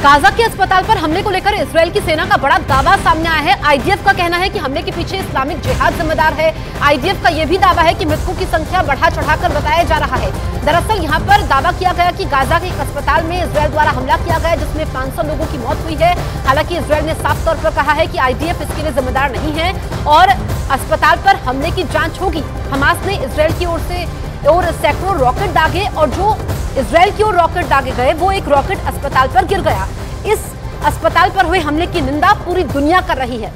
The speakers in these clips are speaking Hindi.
गाजा के अस्पताल पर हमले को लेकर इजरायल की सेना का बड़ा दावा सामने आया है। आईडीएफ का कहना है कि हमले के पीछे इस्लामिक जिहाद जिम्मेदार है। आईडीएफ का यह भी दावा है कि मृतकों की संख्या बढ़ा चढ़ाकर बताया जा रहा है। दरअसल यहां पर दावा किया गया कि गाजा के एक अस्पताल में इजरायल द्वारा हमला किया गया, जिसमें 500 लोगों की मौत हुई है। हालांकि इजरायल ने साफ तौर पर कहा है कि आईडीएफ इसके लिए जिम्मेदार नहीं है और अस्पताल पर हमले की जांच होगी। हमास ने इजरायल की ओर सैकड़ों रॉकेट दागे और जो इजरायल की ओर रॉकेट दागे गए वो एक रॉकेट अस्पताल पर गिर गया। इस अस्पताल पर हुए हमले की निंदा पूरी दुनिया कर रही है।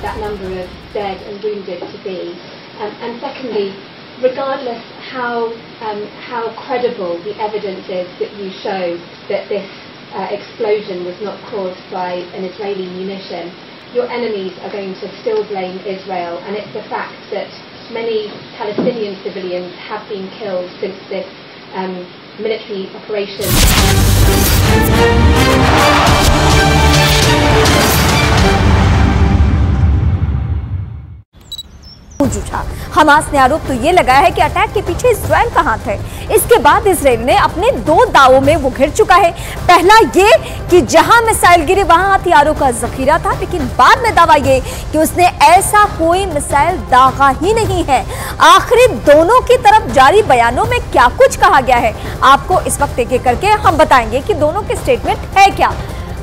That number of dead and wounded to be, and secondly, regardless how credible the evidence is that you show that this explosion was not caused by an Israeli munition, your enemies are going to still blame Israel, and it's the fact that many Palestinian civilians have been killed since this military operation. Hamas ने आरोप तो ये लगाया है कि अटैक के पीछे इजरायल का हाथ है। इसके बाद इजरायल ने अपने दो दावों में वो घिर चुका है। पहला ये कि जहां मिसाइल गिरे वहां हथियारों का जखीरा था, लेकिन बाद में दावा ये कि उसने ऐसा कोई मिसाइल दागा ही नहीं है। आखिर दोनों की तरफ जारी बयानों में क्या कुछ कहा गया है, आपको इस वक्त एक एक करके हम बताएंगे कि दोनों के स्टेटमेंट है क्या।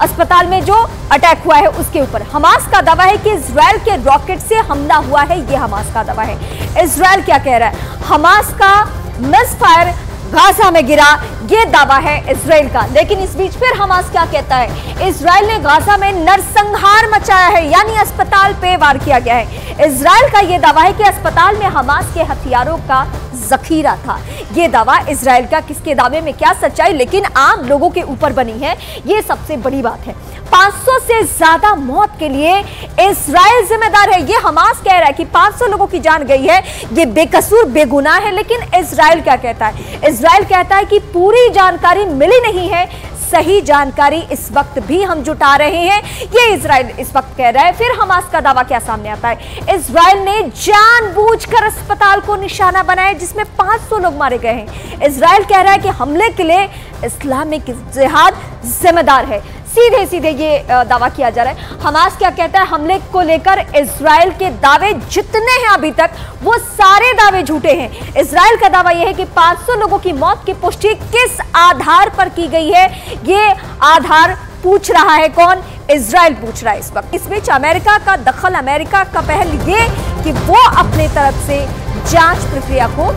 अस्पताल में जो अटैक हुआ है उसके ऊपर हमास का दावा है कि इजरायल के रॉकेट से हमला हुआ है, ये हमास का दावा है। इजरायल क्या कह रहा है? हमास का मिसफायर गाजा में गिरा, ये दावा है इजरायल का। लेकिन इस बीच फिर हमास क्या कहता है? इजरायल ने गाजा में नरसंहार मचाया है, यानी अस्पताल पे वार किया गया है। इजरायल का यह दावा है कि अस्पताल में हमास के हथियारों का जखीरा था। यह दावा इजरायल का, किसके दावे में क्या सच्चाई लेकिन आम लोगों के ऊपर बनी है, ये सबसे बड़ी बात है। 500 से ज्यादा मौत के लिए इजरायल जिम्मेदार है। ये हमास कह रहा है कि 500 लोगों की जान गई है, ये बेकसूर बेगुनाह है। लेकिन इजरायल क्या कहता है? इजरायल कहता है कि पूरी जानकारी मिली नहीं है, सही जानकारी इस वक्त भी हम जुटा रहे हैं, ये इजरायल इस वक्त कह रहा है। फिर हमास का दावा क्या सामने आता है? इजरायल ने जानबूझकर अस्पताल को निशाना बनाया जिसमें 500 लोग मारे गए हैं। इजरायल कह रहा है कि हमले के लिए इस्लामिक जिहाद जिम्मेदार है। सीधे सीधे ये दावा किया जा रहा है। हमास क्या कहता है? हमले को लेकर इजरायल के दावे जितने हैं अभी तक, वो सारे दावे झूठे हैं। इजरायल का दावा यह है कि 500 लोगों की मौत की पुष्टि किस आधार पर की गई है, ये आधार पूछ रहा है कौन? इजरायल पूछ रहा है इस वक्त। इस बीच अमेरिका का दखल, अमेरिका का पहल ये कि वो अपने तरफ से जांच प्रक्रिया को